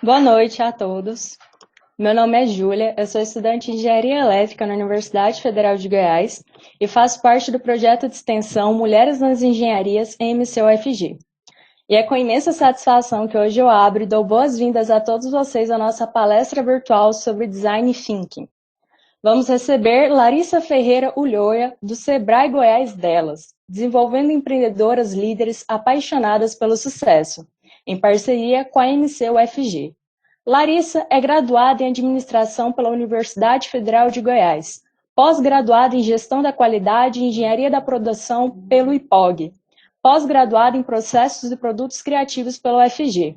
Boa noite a todos. Meu nome é Júlia, eu sou estudante de Engenharia Elétrica na Universidade Federal de Goiás e faço parte do projeto de extensão Mulheres nas Engenharias MCUFG. E é com imensa satisfação que hoje eu abro e dou boas-vindas a todos vocês à nossa palestra virtual sobre Design Thinking. Vamos receber Larissa Ferreira Ulloa, do Sebrae Goiás Delas, desenvolvendo empreendedoras líderes apaixonadas pelo sucesso, em parceria com a MCUFG. Larissa é graduada em Administração pela Universidade Federal de Goiás, pós-graduada em Gestão da Qualidade e Engenharia da Produção pelo IPOG, pós-graduada em Processos e Produtos Criativos pela UFG.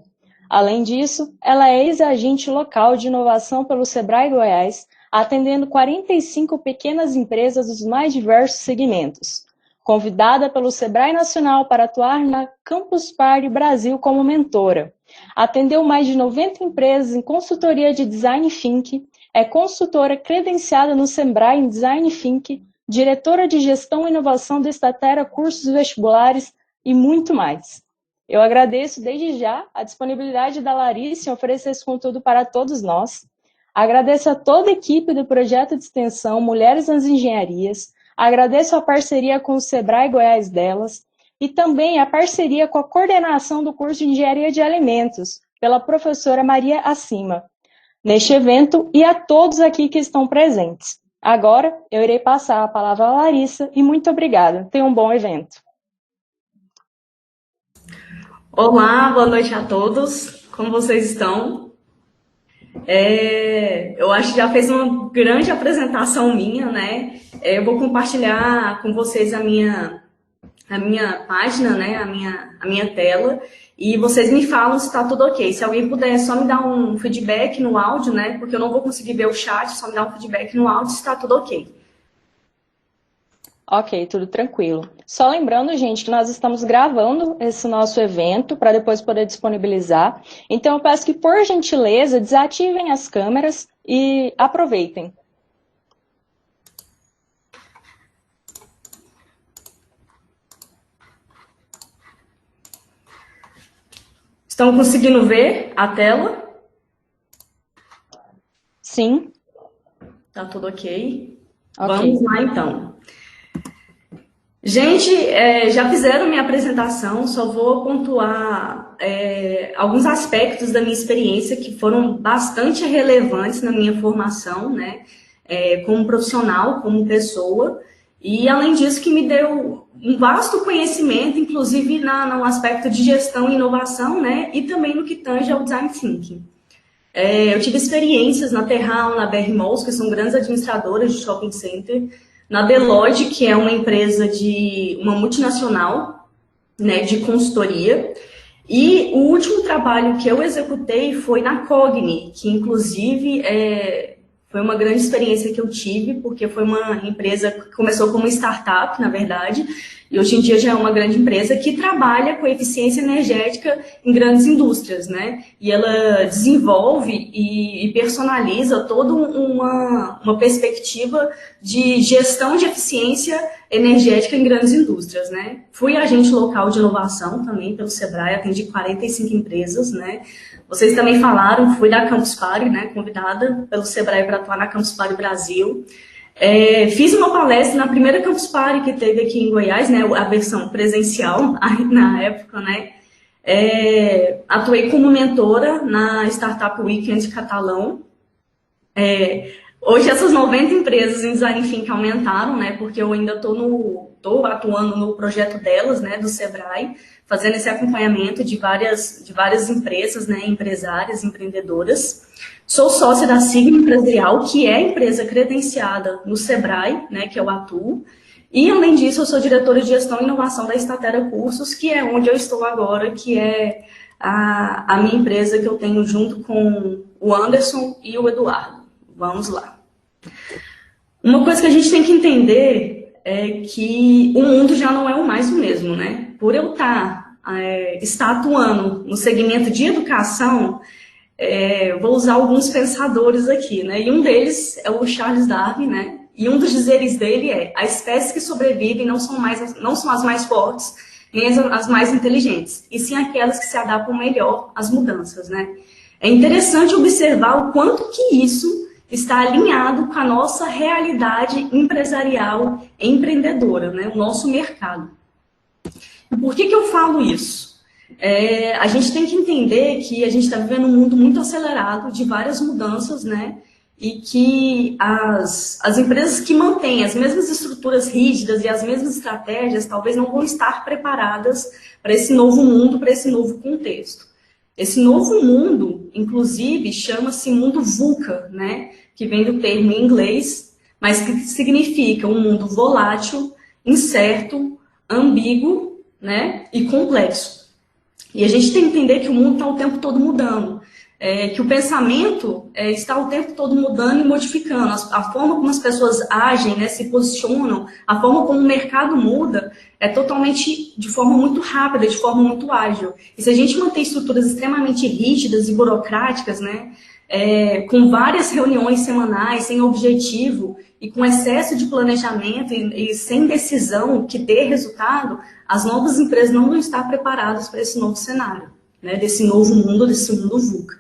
Além disso, ela é ex-agente local de inovação pelo Sebrae Goiás, atendendo 45 pequenas empresas dos mais diversos segmentos. Convidada pelo Sebrae Nacional para atuar na Campus Party Brasil como mentora. Atendeu mais de 90 empresas em consultoria de Design Thinking, é consultora credenciada no Sebrae em Design Thinking, diretora de Gestão e Inovação da Statera Cursos Vestibulares e muito mais. Eu agradeço desde já a disponibilidade da Larissa em oferecer esse conteúdo para todos nós. Agradeço a toda a equipe do projeto de extensão Mulheres nas Engenharias, agradeço a parceria com o Sebrae Goiás Delas e também a parceria com a coordenação do curso de Engenharia de Alimentos, pela professora Maria Acima, neste evento e a todos aqui que estão presentes. Agora, eu irei passar a palavra à Larissa e muito obrigada. Tenha um bom evento. Olá, boa noite a todos. Como vocês estão? Eu acho que já fez uma grande apresentação minha, né? Eu vou compartilhar com vocês a minha página, né? A minha tela. E vocês me falam se está tudo ok. Se alguém puder só me dar um feedback no áudio, né? Porque eu não vou conseguir ver o chat, só me dar um feedback no áudio se está tudo ok. Ok, tudo tranquilo. Só lembrando, gente, que nós estamos gravando esse nosso evento para depois poder disponibilizar. Então, eu peço que, por gentileza, desativem as câmeras e aproveitem. Estão conseguindo ver a tela? Sim. Tá tudo ok? Vamos lá, então. Gente, já fizeram minha apresentação, só vou pontuar alguns aspectos da minha experiência que foram bastante relevantes na minha formação, né, como profissional, como pessoa, e além disso que me deu um vasto conhecimento, inclusive no aspecto de gestão e inovação, né, e também no que tange ao design thinking. Eu tive experiências na Terral, na BR Malls, que são grandes administradoras de shopping center, na Deloitte, que é uma empresa uma multinacional, né, de consultoria. E o último trabalho que eu executei foi na Cogni, que inclusive foi uma grande experiência que eu tive, porque foi uma empresa que começou como startup, na verdade, e hoje em dia já é uma grande empresa que trabalha com eficiência energética em grandes indústrias, né? E ela desenvolve e personaliza toda uma perspectiva de gestão de eficiência energética em grandes indústrias, né? Fui agente local de inovação também pelo Sebrae, atendi 45 empresas, né? Vocês também falaram, fui da Campus Party, né? Convidada pelo Sebrae para atuar na Campus Party Brasil. Fiz uma palestra na primeira Campus Party que teve aqui em Goiás, né, a versão presencial na época, né. Atuei como mentora na Startup Weekend Catalão. Hoje essas 90 empresas em Design Thinking aumentaram, né, porque eu ainda estou atuando no projeto delas, né, do Sebrae, fazendo esse acompanhamento de várias empresas, né, empresárias, empreendedoras. Sou sócia da Sigma Empresarial, que é a empresa credenciada no Sebrae, né, que eu atuo. E, além disso, eu sou diretora de Gestão e Inovação da Statera Cursos, que é onde eu estou agora, que é a minha empresa que eu tenho junto com o Anderson e o Eduardo. Vamos lá. Uma coisa que a gente tem que entender é que o mundo já não é mais o mesmo, né? Por eu estar atuando no segmento de educação, vou usar alguns pensadores aqui, né? E um deles é o Charles Darwin, né? E um dos dizeres dele é: as espécies que sobrevivem não são as mais fortes, nem as mais inteligentes, e sim aquelas que se adaptam melhor às mudanças, né? É interessante observar o quanto que isso está alinhado com a nossa realidade empresarial empreendedora, né? O nosso mercado. E por que eu falo isso? A gente tem que entender que a gente está vivendo um mundo muito acelerado, de várias mudanças, né? E que as empresas que mantêm as mesmas estruturas rígidas e as mesmas estratégias talvez não vão estar preparadas para esse novo mundo, para esse novo contexto. Esse novo mundo, inclusive, chama-se mundo VUCA, né? Que vem do termo em inglês, mas que significa um mundo volátil, incerto, ambíguo, né? E complexo. E a gente tem que entender que o mundo está o tempo todo mudando. Que o pensamento está o tempo todo mudando e modificando. A forma como as pessoas agem, né, se posicionam, a forma como o mercado muda é totalmente de forma muito rápida, de forma muito ágil. E se a gente manter estruturas extremamente rígidas e burocráticas, né, com várias reuniões semanais, sem objetivo e com excesso de planejamento e sem decisão que dê resultado, as novas empresas não vão estar preparadas para esse novo cenário, né, desse novo mundo, desse mundo VUCA.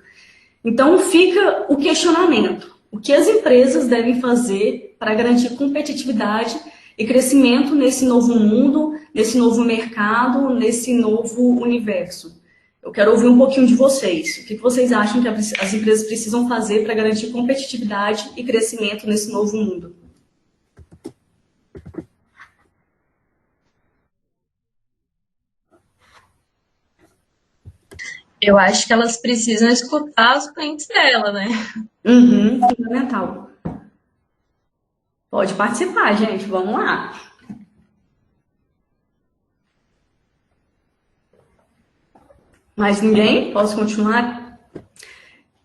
Então fica o questionamento. O que as empresas devem fazer para garantir competitividade e crescimento nesse novo mundo, nesse novo mercado, nesse novo universo? Eu quero ouvir um pouquinho de vocês. O que vocês acham que as empresas precisam fazer para garantir competitividade e crescimento nesse novo mundo? Eu acho que elas precisam escutar os clientes dela, né? Fundamental. Pode participar, gente. Vamos lá. Mais ninguém? Posso continuar?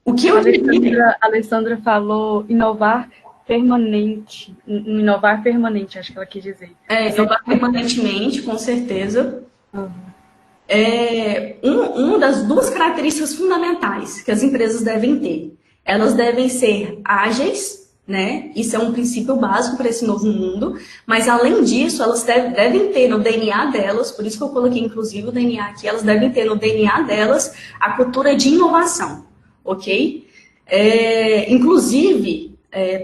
O que eu diria... A Alessandra falou inovar permanente. Inovar permanente, acho que ela quis dizer. Inovar permanentemente, com certeza. Uma das duas características fundamentais que as empresas devem ter. Elas devem ser ágeis, né? Isso é um princípio básico para esse novo mundo, mas além disso, elas devem ter no DNA delas, por isso que eu coloquei inclusive o DNA aqui, elas devem ter no DNA delas a cultura de inovação, ok? Inclusive,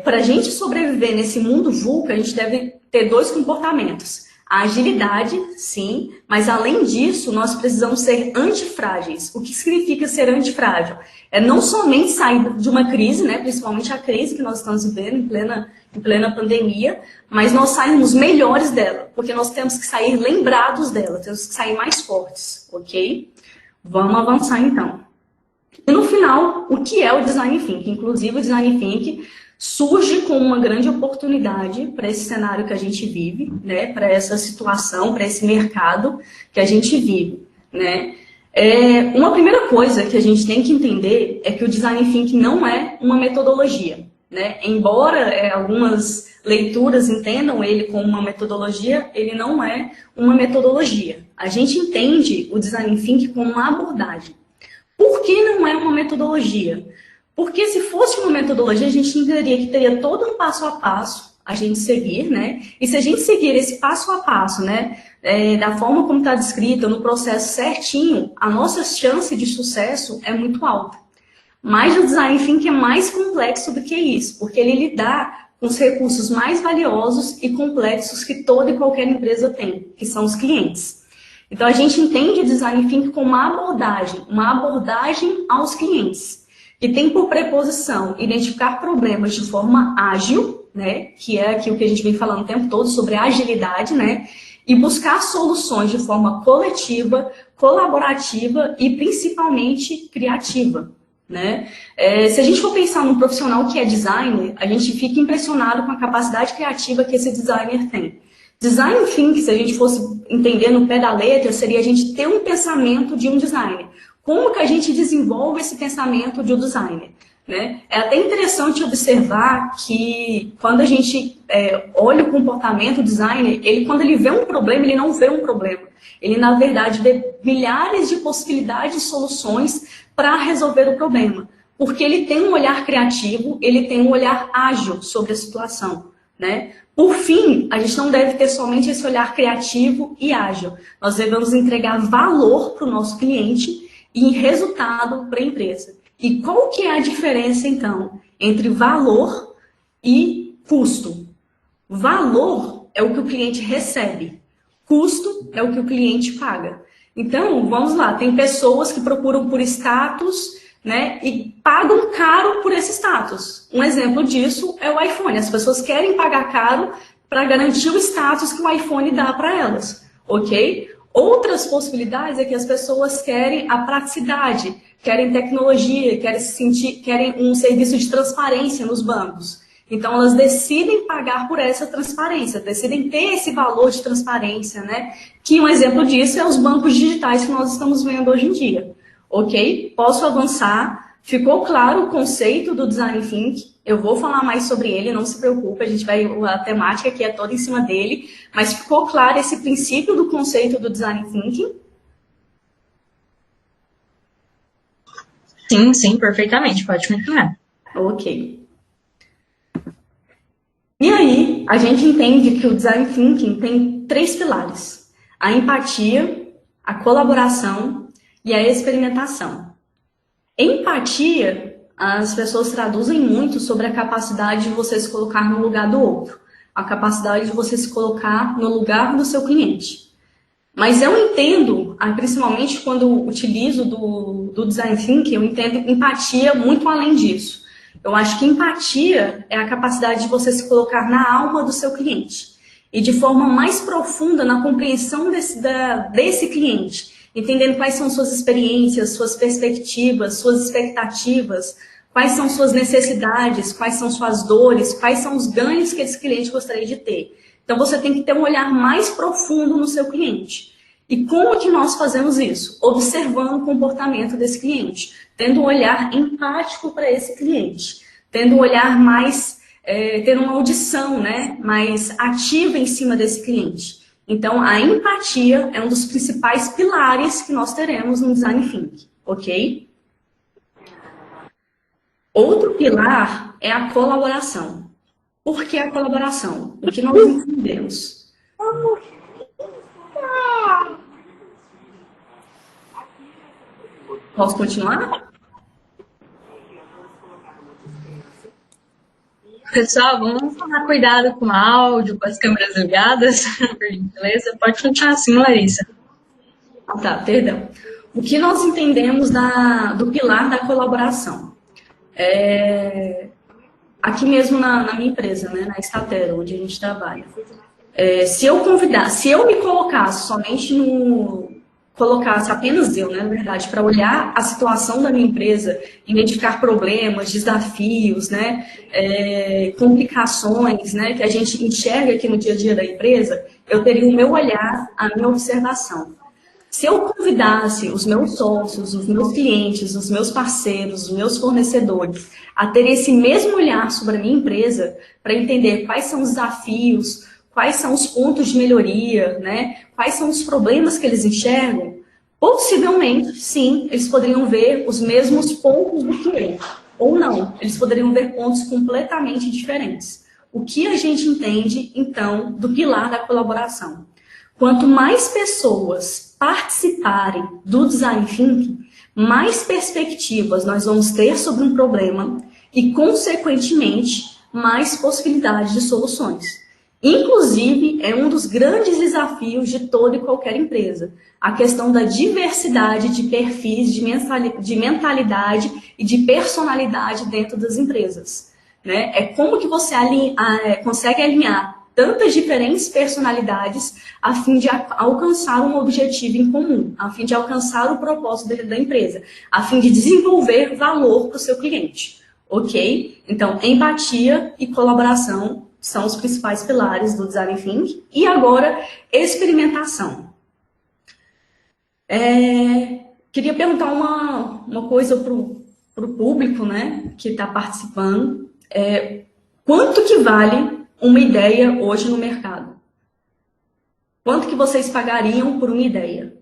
para a gente sobreviver nesse mundo VUCA, a gente deve ter dois comportamentos. A agilidade, sim, mas além disso, nós precisamos ser antifrágeis. O que significa ser antifrágil? É não somente sair de uma crise, né, principalmente a crise que nós estamos vivendo em plena pandemia, mas nós saímos melhores dela, porque nós temos que sair lembrados dela, temos que sair mais fortes, ok? Vamos avançar então. E no final, o que é o Design Thinking? Inclusive, o Design Thinking surge como uma grande oportunidade para esse cenário que a gente vive, né? Para essa situação, para esse mercado que a gente vive, né? Uma primeira coisa que a gente tem que entender é que o Design Thinking não é uma metodologia, né? Embora algumas leituras entendam ele como uma metodologia, ele não é uma metodologia. A gente entende o Design Thinking como uma abordagem. Por que não é uma metodologia? Porque se fosse uma metodologia, a gente entenderia que teria todo um passo a passo a gente seguir, né? E se a gente seguir esse passo a passo, né, da forma como está descrita, no processo certinho, a nossa chance de sucesso é muito alta. Mas o Design Thinking é mais complexo do que isso, porque ele lida com os recursos mais valiosos e complexos que toda e qualquer empresa tem, que são os clientes. Então a gente entende o Design Thinking como uma abordagem aos clientes, que tem por preposição identificar problemas de forma ágil, né, que é aquilo que a gente vem falando o tempo todo sobre agilidade, né, e buscar soluções de forma coletiva, colaborativa e principalmente criativa, né? Se a gente for pensar num profissional que é designer, a gente fica impressionado com a capacidade criativa que esse designer tem. Design Thinking, se a gente fosse entender no pé da letra, seria a gente ter um pensamento de um designer. Como que a gente desenvolve esse pensamento de um designer? Né? É até interessante observar que quando a gente olha o comportamento do designer, quando ele vê um problema, ele não vê um problema. Ele, na verdade, vê milhares de possibilidades de soluções para resolver o problema. Porque ele tem um olhar criativo, ele tem um olhar ágil sobre a situação. Né? Por fim, a gente não deve ter somente esse olhar criativo e ágil. Nós devemos entregar valor para o nosso cliente e resultado para a empresa. E qual que é a diferença, então, entre valor e custo? Valor é o que o cliente recebe, custo é o que o cliente paga. Então, vamos lá, tem pessoas que procuram por status, né, e pagam caro por esse status. Um exemplo disso é o iPhone. As pessoas querem pagar caro para garantir o status que o iPhone dá para elas, ok? Outras possibilidades é que as pessoas querem a praticidade, querem tecnologia, querem um serviço de transparência nos bancos. Então, elas decidem pagar por essa transparência, decidem ter esse valor de transparência, né? Que um exemplo disso é os bancos digitais que nós estamos vendo hoje em dia. Ok? Posso avançar? Ficou claro o conceito do Design Thinking? Eu vou falar mais sobre ele, não se preocupe, a temática aqui é toda em cima dele, mas ficou claro esse princípio do conceito do Design Thinking? Sim, sim, perfeitamente. Pode continuar. Ok. E aí, a gente entende que o Design Thinking tem 3 pilares: a empatia, a colaboração e a experimentação. Empatia, as pessoas traduzem muito sobre a capacidade de você se colocar no lugar do outro, a capacidade de você se colocar no lugar do seu cliente. Mas eu entendo, principalmente quando utilizo do Design Thinking, eu entendo empatia muito além disso. Eu acho que empatia é a capacidade de você se colocar na alma do seu cliente e de forma mais profunda na compreensão desse cliente, entendendo quais são suas experiências, suas perspectivas, suas expectativas, quais são suas necessidades, quais são suas dores, quais são os ganhos que esse cliente gostaria de ter. Então você tem que ter um olhar mais profundo no seu cliente. E como que nós fazemos isso? Observando o comportamento desse cliente, tendo um olhar empático para esse cliente, tendo um olhar mais, tendo uma audição, né, mais ativa em cima desse cliente. Então, a empatia é um dos principais pilares que nós teremos no Design Thinking, ok? Outro pilar é a colaboração. Por que a colaboração? O que nós entendemos? Posso continuar? Pessoal, vamos tomar cuidado com o áudio, com as câmeras ligadas, por gentileza. Pode continuar assim, Larissa. Tá, perdão. O que nós entendemos do pilar da colaboração? Aqui mesmo na minha empresa, né, na Statero, onde a gente trabalha. Se eu me colocasse somente colocasse apenas eu, né, na verdade, para olhar a situação da minha empresa, identificar problemas, desafios, né, complicações, né, que a gente enxerga aqui no dia a dia da empresa, eu teria o meu olhar, a minha observação. Se eu convidasse os meus sócios, os meus clientes, os meus parceiros, os meus fornecedores a ter esse mesmo olhar sobre a minha empresa, para entender quais são os desafios, quais são os pontos de melhoria, né? Quais são os problemas que eles enxergam, possivelmente, sim, eles poderiam ver os mesmos pontos do que eu. Ou não, eles poderiam ver pontos completamente diferentes. O que a gente entende, então, do pilar da colaboração? Quanto mais pessoas participarem do Design Thinking, mais perspectivas nós vamos ter sobre um problema e, consequentemente, mais possibilidades de soluções. Inclusive, é um dos grandes desafios de toda e qualquer empresa, a questão da diversidade de perfis, de mentalidade e de personalidade dentro das empresas. Né? É como que você consegue alinhar tantas diferentes personalidades a fim de alcançar um objetivo em comum, a fim de alcançar o propósito da empresa, a fim de desenvolver valor para o seu cliente. Ok? Então, empatia e colaboração são os principais pilares do Design Thinking. E agora, experimentação. Queria perguntar uma coisa para o público, né, que está participando. Quanto que vale uma ideia hoje no mercado? Quanto que vocês pagariam por uma ideia?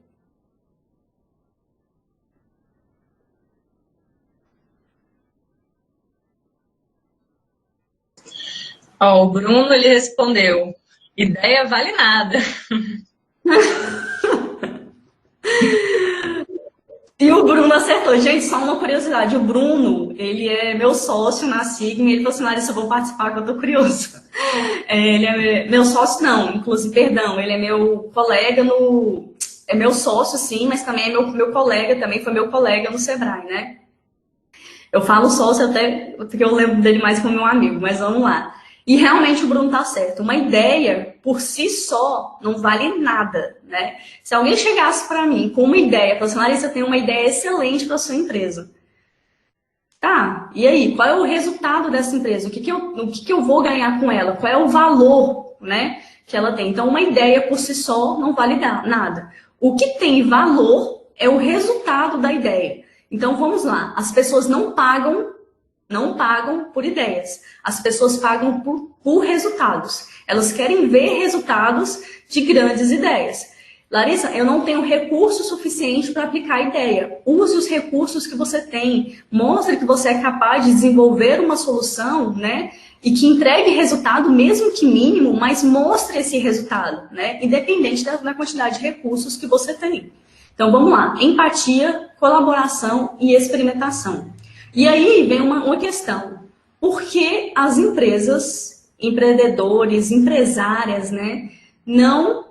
O Bruno, ele respondeu, ideia vale nada. E o Bruno acertou. Gente, só uma curiosidade. O Bruno, ele é meu sócio na Sigma. Ele falou assim, Larissa, eu vou participar que eu tô curioso. Ele é meu sócio, não. Inclusive, perdão, ele é meu colega no... É meu sócio, sim, mas também é meu colega, também foi meu colega no Sebrae, né? Eu falo sócio até porque eu lembro dele mais como meu amigo, mas vamos lá. E realmente o Bruno tá certo. Uma ideia, por si só, não vale nada, né? Se alguém chegasse para mim com uma ideia, falasse, Larissa, eu tenho uma ideia excelente para sua empresa. Tá, e aí? Qual é o resultado dessa empresa? O que eu vou ganhar com ela? Qual é o valor, né, que ela tem? Então, uma ideia por si só não vale nada. O que tem valor é o resultado da ideia. Então, vamos lá. As pessoas não pagam por ideias. As pessoas pagam por resultados. Elas querem ver resultados de grandes ideias. Larissa, eu não tenho recurso suficiente para aplicar a ideia. Use os recursos que você tem. Mostre que você é capaz de desenvolver uma solução, né? E que entregue resultado, mesmo que mínimo, mas mostre esse resultado, né? Independente da quantidade de recursos que você tem. Então, vamos lá. Empatia, colaboração e experimentação. E aí vem uma questão. Por que as empresas, empreendedores, empresárias, né, não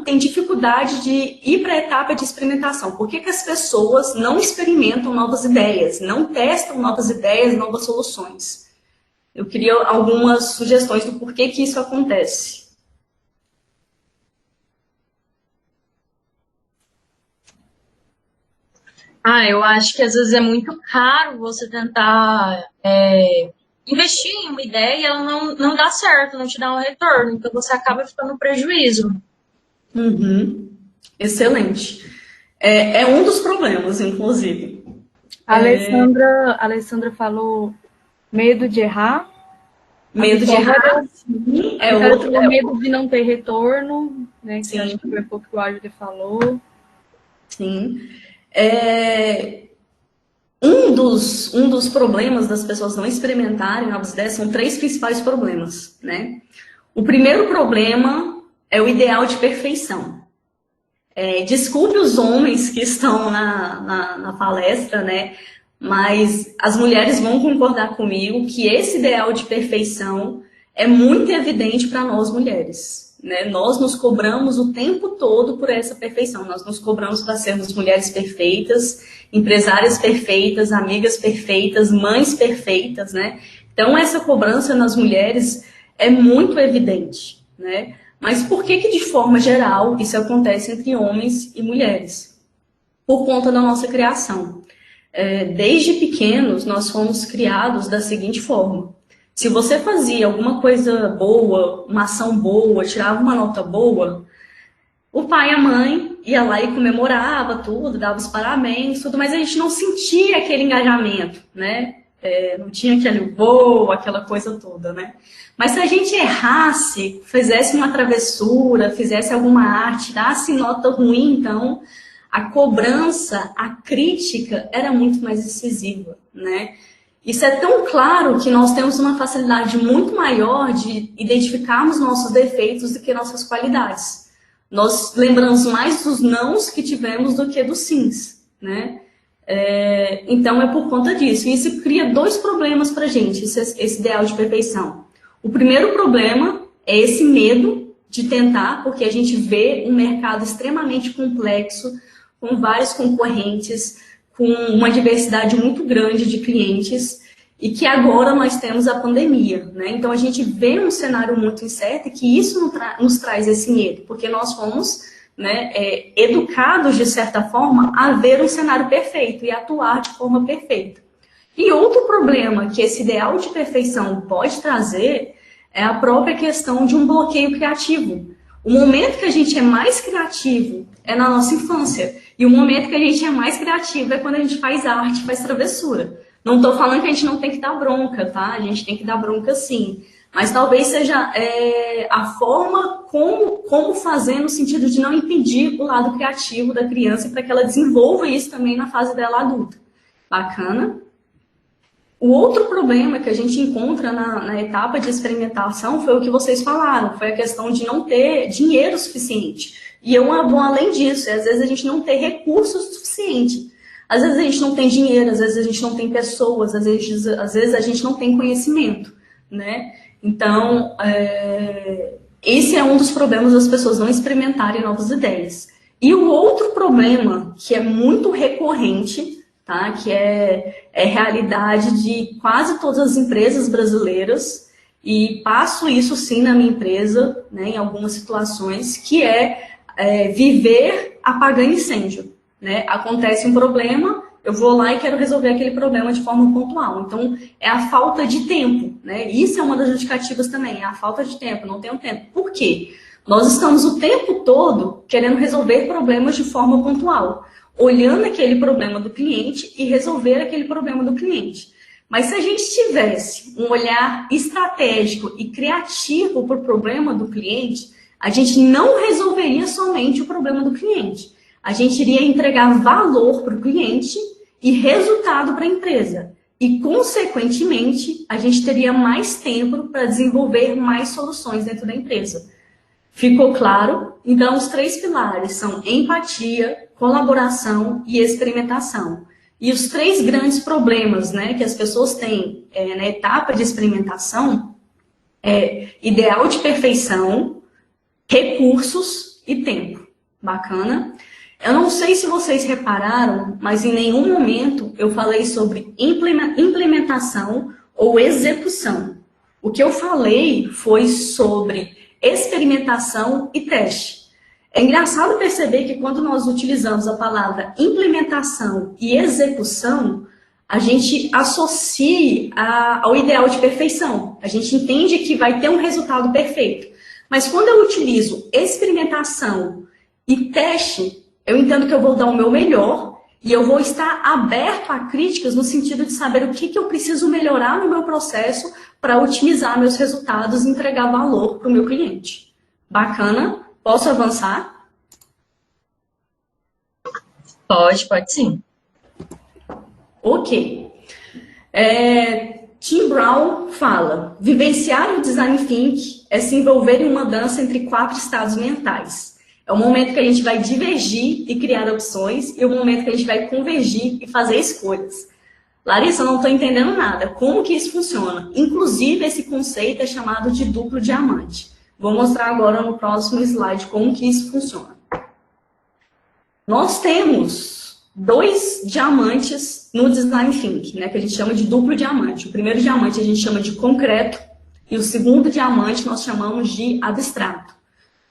têm dificuldade de ir para a etapa de experimentação? Por que as pessoas não experimentam novas ideias, não testam novas ideias, novas soluções? Eu queria algumas sugestões do porquê que isso acontece. Eu acho que às vezes é muito caro você tentar investir em uma ideia e ela não dá certo, não te dá um retorno, então você acaba ficando no prejuízo. Uhum. Excelente. É um dos problemas, inclusive. A Alessandra falou medo de errar. Medo de errar. Medo de não ter retorno, né? Que acho que foi um pouco que o Ágil falou. Sim. Um dos problemas das pessoas não experimentarem novas ideias são 3 principais problemas, né? O primeiro problema é o ideal de perfeição. Desculpe os homens que estão na palestra, né? Mas as mulheres vão concordar comigo que esse ideal de perfeição é muito evidente para nós mulheres, né? Nós nos cobramos o tempo todo por essa perfeição. Nós nos cobramos para sermos mulheres perfeitas, empresárias perfeitas, amigas perfeitas, mães perfeitas, né? Então, essa cobrança nas mulheres é muito evidente, né? Mas por que de forma geral isso acontece entre homens e mulheres? Por conta da nossa criação. Desde pequenos, nós fomos criados da seguinte forma. Se você fazia alguma coisa boa, uma ação boa, tirava uma nota boa, o pai e a mãe ia lá e comemorava tudo, dava os parabéns, tudo, mas a gente não sentia aquele engajamento, né? Não tinha aquele voo, aquela coisa toda, né? Mas se a gente errasse, fizesse uma travessura, fizesse alguma arte, desse nota ruim, então a cobrança, a crítica era muito mais decisiva, né? Isso é tão claro que nós temos uma facilidade muito maior de identificarmos nossos defeitos do que nossas qualidades. Nós lembramos mais dos nãos que tivemos do que dos sims, né? Então é por conta disso. E isso cria 2 problemas pra gente, esse ideal de perfeição. O primeiro problema é esse medo de tentar, porque a gente vê um mercado extremamente complexo, com vários concorrentes, com uma diversidade muito grande de clientes, e que agora nós temos a pandemia, né? Então a gente vê um cenário muito incerto e que isso nos traz esse medo, porque nós fomos, né, educados, de certa forma, a ver um cenário perfeito e atuar de forma perfeita. E outro problema que esse ideal de perfeição pode trazer é a própria questão de um bloqueio criativo. O momento que a gente é mais criativo é na nossa infância. E o momento que a gente é mais criativo é quando a gente faz arte, faz travessura. Não estou falando que a gente não tem que dar bronca, tá? A gente tem que dar bronca sim. Mas talvez seja a forma como fazer, no sentido de não impedir o lado criativo da criança para que ela desenvolva isso também na fase dela adulta. Bacana? O outro problema que a gente encontra na etapa de experimentação foi o que vocês falaram, foi a questão de não ter dinheiro suficiente. E eu vou além disso, às vezes a gente não ter recursos suficientes. Às vezes a gente não tem dinheiro, às vezes a gente não tem pessoas, às vezes a gente não tem conhecimento, né? Então, esse é um dos problemas das pessoas não experimentarem novas ideias. E o outro problema, que é muito recorrente, tá? Que é realidade de quase todas as empresas brasileiras, e passo isso sim na minha empresa, né, em algumas situações, que é viver apagando incêndio. Né? Acontece um problema, eu vou lá e quero resolver aquele problema de forma pontual. Então, é a falta de tempo. Né? Isso é uma das justificativas também, é a falta de tempo, não tenho tempo. Por quê? Nós estamos o tempo todo querendo resolver problemas de forma pontual, olhando aquele problema do cliente e resolver aquele problema do cliente. Mas se a gente tivesse um olhar estratégico e criativo para o problema do cliente, a gente não resolveria somente o problema do cliente. A gente iria entregar valor para o cliente e resultado para a empresa. E, consequentemente, a gente teria mais tempo para desenvolver mais soluções dentro da empresa. Ficou claro? Então, os 3 pilares são empatia, colaboração e experimentação. E os 3 grandes problemas, né, que as pessoas têm na etapa de experimentação é ideal de perfeição, recursos e tempo. Bacana? Eu não sei se vocês repararam, mas em nenhum momento eu falei sobre implementação ou execução. O que eu falei foi sobre experimentação e teste. É engraçado perceber que quando nós utilizamos a palavra implementação e execução, a gente associa ao ideal de perfeição. A gente entende que vai ter um resultado perfeito. Mas quando eu utilizo experimentação e teste, eu entendo que eu vou dar o meu melhor e eu vou estar aberto a críticas no sentido de saber o que eu preciso melhorar no meu processo para otimizar meus resultados e entregar valor para o meu cliente. Bacana? Posso avançar? Pode sim. Ok. Tim Brown fala: vivenciar o design thinking é se envolver em uma dança entre 4 estados mentais. É o momento que a gente vai divergir e criar opções e o momento que a gente vai convergir e fazer escolhas. Larissa, eu não estou entendendo nada. Como que isso funciona? Inclusive, esse conceito é chamado de duplo diamante. Vou mostrar agora no próximo slide como que isso funciona. Nós temos 2 diamantes no design thinking, né, que a gente chama de duplo diamante. O primeiro diamante a gente chama de concreto e o segundo diamante nós chamamos de abstrato.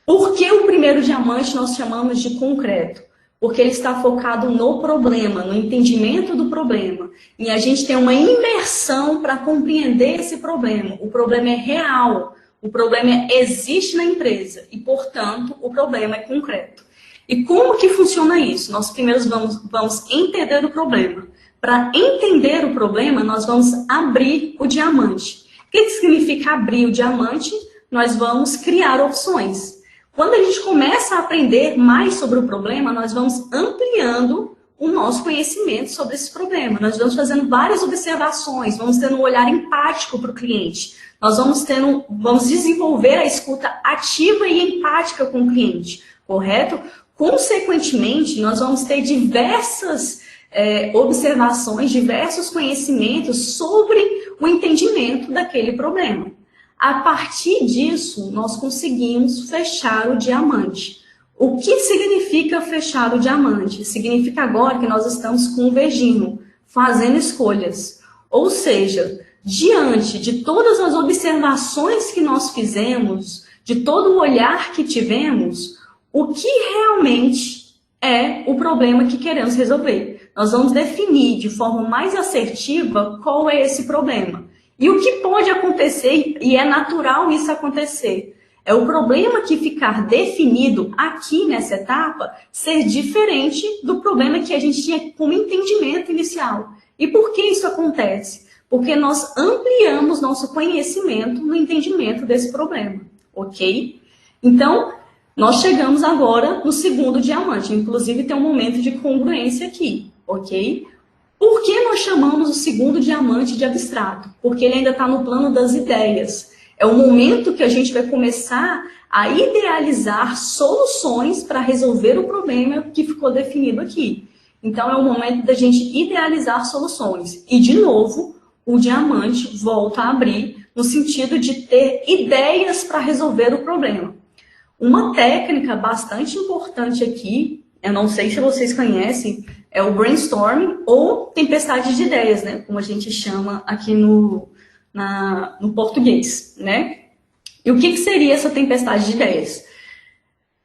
Por que o primeiro diamante nós chamamos de concreto? Porque ele está focado no problema, no entendimento do problema. E a gente tem uma imersão para compreender esse problema. O problema é real, o problema existe na empresa e, portanto, o problema é concreto. E como que funciona isso? Nós primeiro vamos entender o problema. Para entender o problema, nós vamos abrir o diamante. O que significa abrir o diamante? Nós vamos criar opções. Quando a gente começa a aprender mais sobre o problema, nós vamos ampliando o nosso conhecimento sobre esse problema. Nós vamos fazendo várias observações, vamos tendo um olhar empático para o cliente. Nós vamos desenvolver a escuta ativa e empática com o cliente, correto? Consequentemente, nós vamos ter diversas observações, diversos conhecimentos sobre o entendimento daquele problema. A partir disso, nós conseguimos fechar o diamante. O que significa fechar o diamante? Significa agora que nós estamos convergindo, fazendo escolhas. Ou seja, diante de todas as observações que nós fizemos, de todo o olhar que tivemos, o que realmente é o problema que queremos resolver? Nós vamos definir de forma mais assertiva qual é esse problema. E o que pode acontecer, e é natural isso acontecer, é o problema que ficar definido aqui nessa etapa ser diferente do problema que a gente tinha como entendimento inicial. E por que isso acontece? Porque nós ampliamos nosso conhecimento no entendimento desse problema, ok? Então, nós chegamos agora no segundo diamante, inclusive tem um momento de congruência aqui, ok? Por que nós chamamos o segundo diamante de abstrato? Porque ele ainda está no plano das ideias. É o momento que a gente vai começar a idealizar soluções para resolver o problema que ficou definido aqui. Então, é o momento da gente idealizar soluções. E, de novo, o diamante volta a abrir no sentido de ter ideias para resolver o problema. Uma técnica bastante importante aqui, eu não sei se vocês conhecem, é o brainstorming ou tempestade de ideias, né? Como a gente chama aqui no português, né? E o que seria essa tempestade de ideias?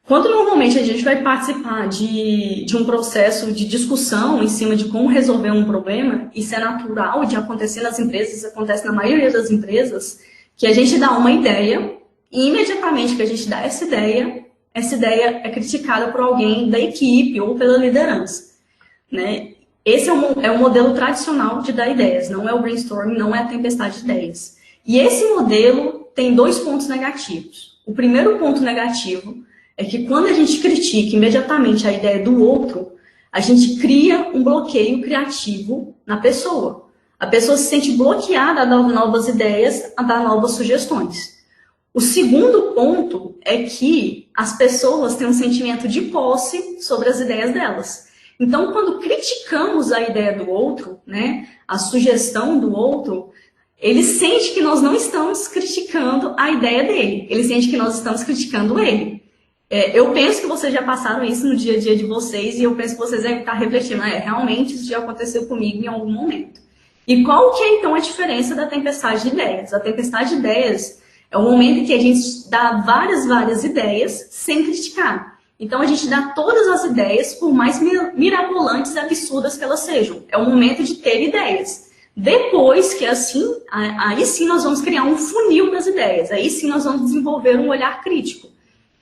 Quando normalmente a gente vai participar de um processo de discussão em cima de como resolver um problema, isso é natural de acontecer nas empresas, isso acontece na maioria das empresas, que a gente dá uma ideia e imediatamente que a gente dá essa ideia é criticada por alguém da equipe ou pela liderança, né? Esse é o modelo tradicional de dar ideias, não é o brainstorming, não é a tempestade de ideias. E esse modelo tem 2 pontos negativos. O primeiro ponto negativo é que quando a gente critica imediatamente a ideia do outro, a gente cria um bloqueio criativo na pessoa. A pessoa se sente bloqueada a dar novas ideias, a dar novas sugestões. O segundo ponto é que as pessoas têm um sentimento de posse sobre as ideias delas. Então, quando criticamos a ideia do outro, né, a sugestão do outro, ele sente que nós não estamos criticando a ideia dele. Ele sente que nós estamos criticando ele. Eu penso que vocês já passaram isso no dia a dia de vocês e eu penso que vocês devem estar refletindo, realmente isso já aconteceu comigo em algum momento. E qual que é, então, a diferença da tempestade de ideias? A tempestade de ideias é o momento em que a gente dá várias ideias sem criticar. Então, a gente dá todas as ideias, por mais mirabolantes e absurdas que elas sejam. É o momento de ter ideias. Depois que assim, aí sim nós vamos criar um funil das ideias. Aí sim nós vamos desenvolver um olhar crítico.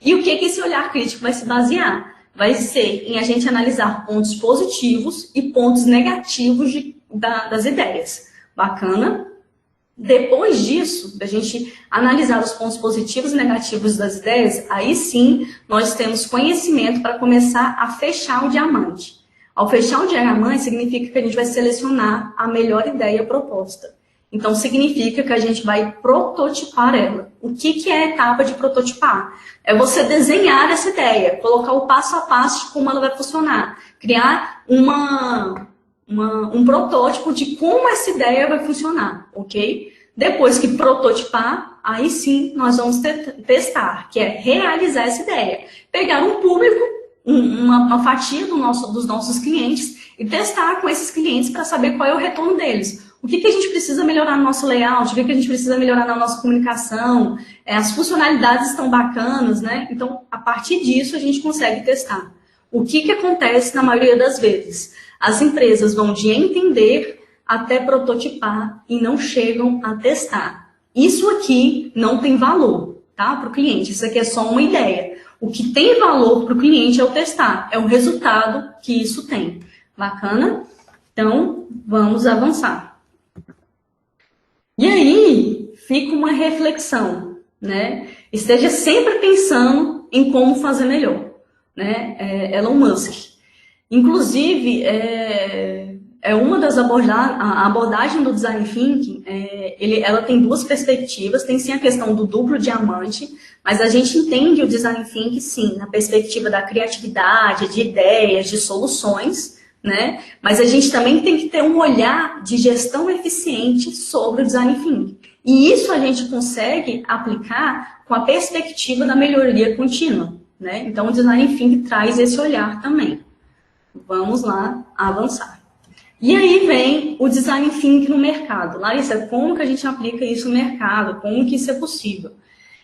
E o que esse olhar crítico vai se basear? Vai ser em a gente analisar pontos positivos e pontos negativos das ideias. Bacana? Depois disso, da gente analisar os pontos positivos e negativos das ideias, aí sim nós temos conhecimento para começar a fechar o diamante. Ao fechar o diamante, significa que a gente vai selecionar a melhor ideia proposta. Então, significa que a gente vai prototipar ela. O que é a etapa de prototipar? É você desenhar essa ideia, colocar o passo a passo de como ela vai funcionar, criar um protótipo de como essa ideia vai funcionar, ok? Depois que prototipar, aí sim nós vamos testar, que é realizar essa ideia. Pegar um público, uma fatia dos nossos clientes e testar com esses clientes para saber qual é o retorno deles. O que a gente precisa melhorar no nosso layout, o que a gente precisa melhorar na nossa comunicação, as funcionalidades estão bacanas, né? Então, a partir disso, a gente consegue testar. O que acontece na maioria das vezes? As empresas vão de entender até prototipar e não chegam a testar. Isso aqui não tem valor, tá? Para o cliente, isso aqui é só uma ideia. O que tem valor para o cliente é o testar, é o resultado que isso tem. Bacana? Então, vamos avançar. E aí, fica uma reflexão, né? Esteja sempre pensando em como fazer melhor, né? Elon Musk. Inclusive, uma das a abordagem do Design Thinking, ela tem 2 perspectivas, tem sim a questão do duplo diamante, mas a gente entende o Design Thinking, sim, na perspectiva da criatividade, de ideias, de soluções, né? Mas a gente também tem que ter um olhar de gestão eficiente sobre o Design Thinking. E isso a gente consegue aplicar com a perspectiva da melhoria contínua, né? Então, o Design Thinking traz esse olhar também. Vamos lá avançar. E aí vem o Design Thinking no mercado. Larissa, como que a gente aplica isso no mercado? Como que isso é possível?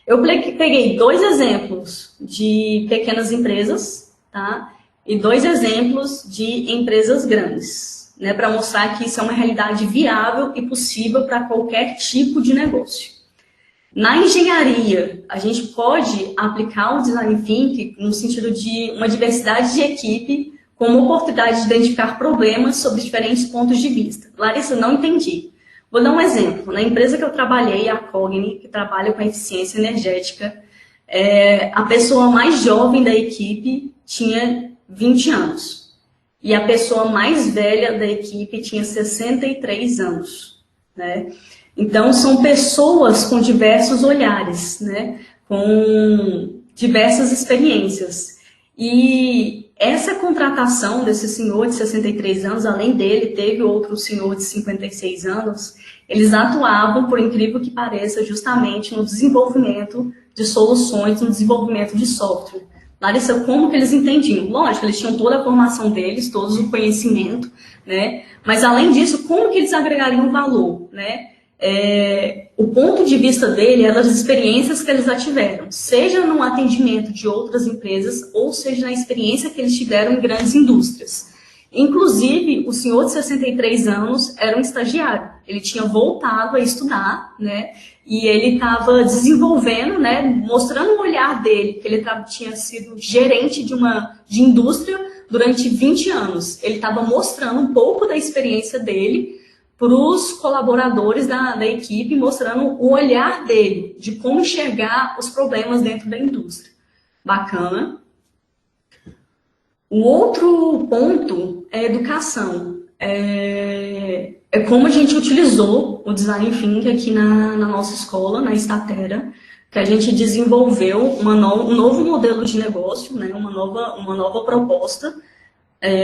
Eu peguei 2 exemplos de pequenas empresas, tá? E 2 exemplos de empresas grandes, né, para mostrar que isso é uma realidade viável e possível para qualquer tipo de negócio. Na engenharia, a gente pode aplicar o Design Thinking no sentido de uma diversidade de equipe como oportunidade de identificar problemas sob diferentes pontos de vista. Larissa, não entendi. Vou dar um exemplo. Na empresa que eu trabalhei, a Cogni, que trabalha com eficiência energética, a pessoa mais jovem da equipe tinha 20 anos. E a pessoa mais velha da equipe tinha 63 anos. Né? Então, são pessoas com diversos olhares, né? Com diversas experiências. E essa contratação desse senhor de 63 anos, além dele, teve outro senhor de 56 anos, eles atuavam, por incrível que pareça, justamente no desenvolvimento de soluções, no desenvolvimento de software. Larissa, como que eles entendiam? Lógico, eles tinham toda a formação deles, todo o conhecimento, né? Mas, além disso, como que eles agregariam valor, né? O ponto de vista dele era das experiências que eles já tiveram, seja no atendimento de outras empresas, ou seja na experiência que eles tiveram em grandes indústrias. Inclusive, o senhor de 63 anos era um estagiário, ele tinha voltado a estudar, né? E ele estava desenvolvendo, né, mostrando o olhar dele, que ele tinha sido gerente de indústria durante 20 anos. Ele estava mostrando um pouco da experiência dele para os colaboradores da equipe, mostrando o olhar dele, de como enxergar os problemas dentro da indústria. Bacana. O outro ponto é a educação. É como a gente utilizou o Design Thinking aqui na nossa escola, na Statera, que a gente desenvolveu um novo modelo de negócio, né, uma nova proposta.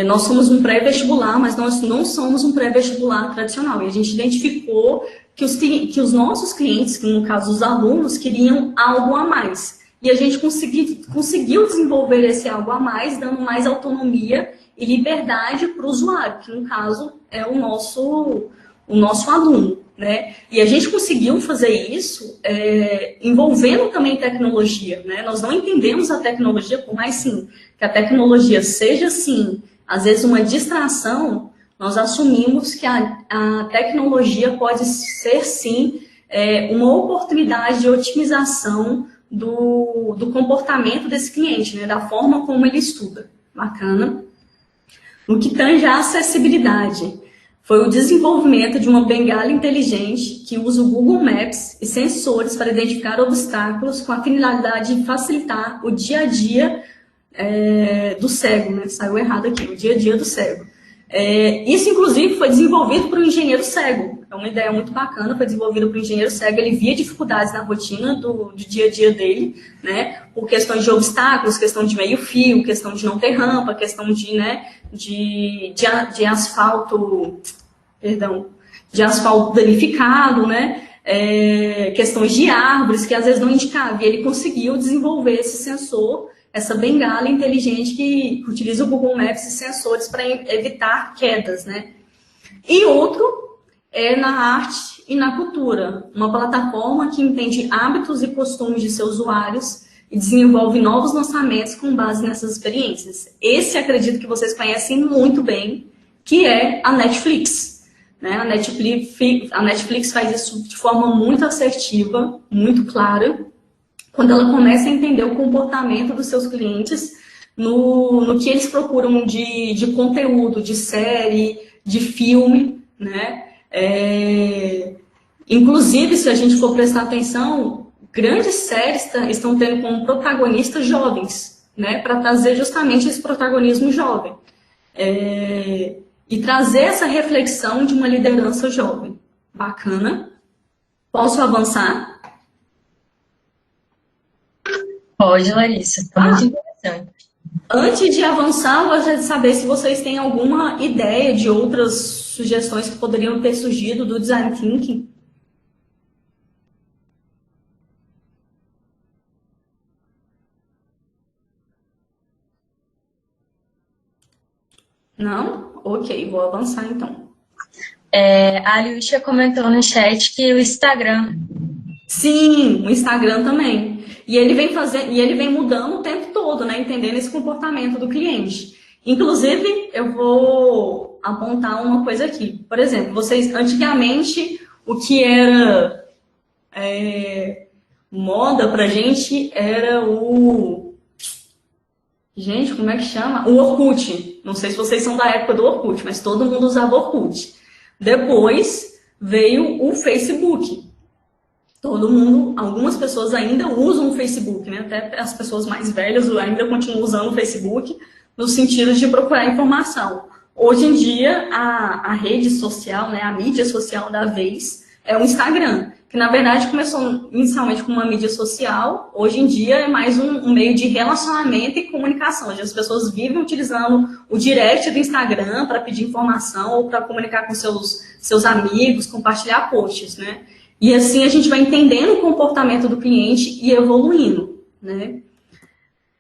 Nós somos um pré-vestibular, mas nós não somos um pré-vestibular tradicional. E a gente identificou que os nossos clientes, que no caso os alunos, queriam algo a mais. E a gente conseguiu desenvolver esse algo a mais, dando mais autonomia e liberdade para o usuário, que no caso é o nosso aluno, né? E a gente conseguiu fazer isso envolvendo também tecnologia, né? Nós não entendemos a tecnologia, por mais sim que a tecnologia seja sim, às vezes uma distração, nós assumimos que a tecnologia pode ser sim uma oportunidade de otimização do comportamento desse cliente, né? Da forma como ele estuda. Bacana. No que tange a acessibilidade, foi o desenvolvimento de uma bengala inteligente que usa o Google Maps e sensores para identificar obstáculos com a finalidade de facilitar o dia a dia do cego, né? Saiu errado aqui, o dia a dia do cego. Isso, inclusive, foi desenvolvido por um engenheiro cego. É uma ideia muito bacana, foi desenvolvido por um engenheiro cego. Ele via dificuldades na rotina do dia a dia dele, né? Por questões de obstáculos, questão de meio-fio, questão de não ter rampa, questão de asfalto, de asfalto danificado, né? Questões de árvores que às vezes não indicavam. E ele conseguiu desenvolver esse sensor, essa bengala inteligente que utiliza o Google Maps e sensores para evitar quedas, né? E outro é na arte e na cultura, uma plataforma que entende hábitos e costumes de seus usuários e desenvolve novos lançamentos com base nessas experiências. Esse acredito que vocês conhecem muito bem, que é a Netflix, né? A Netflix faz isso de forma muito assertiva, muito clara, quando ela começa a entender o comportamento dos seus clientes no que eles procuram de conteúdo, de série, de filme, né? Inclusive, se a gente for prestar atenção, grandes séries estão tendo como protagonistas jovens, né? Para trazer justamente esse protagonismo jovem. E trazer essa reflexão de uma liderança jovem. Bacana. Posso avançar? Pode, Larissa. Tá muito interessante. Antes de avançar, eu gostaria de saber se vocês têm alguma ideia de outras sugestões que poderiam ter surgido do Design Thinking. Não? Ok, vou avançar então. A Aliuxa comentou no chat que o Instagram. Sim, o Instagram também. E ele vem mudando o tempo todo, né? Entendendo esse comportamento do cliente. Inclusive, eu vou apontar uma coisa aqui. Por exemplo, vocês, antigamente, o que era moda pra gente era o... Gente, como é que chama? O Orkut. Não sei se vocês são da época do Orkut, mas todo mundo usava Orkut. Depois veio o Facebook. Algumas pessoas ainda usam o Facebook, né? Até as pessoas mais velhas ainda continuam usando o Facebook no sentido de procurar informação. Hoje em dia, a rede social, né, a mídia social da vez é o Instagram, que na verdade começou inicialmente como uma mídia social, hoje em dia é mais um meio de relacionamento e comunicação, onde as pessoas vivem utilizando o direct do Instagram para pedir informação ou para comunicar com seus amigos, compartilhar posts, né? E assim a gente vai entendendo o comportamento do cliente e evoluindo, né?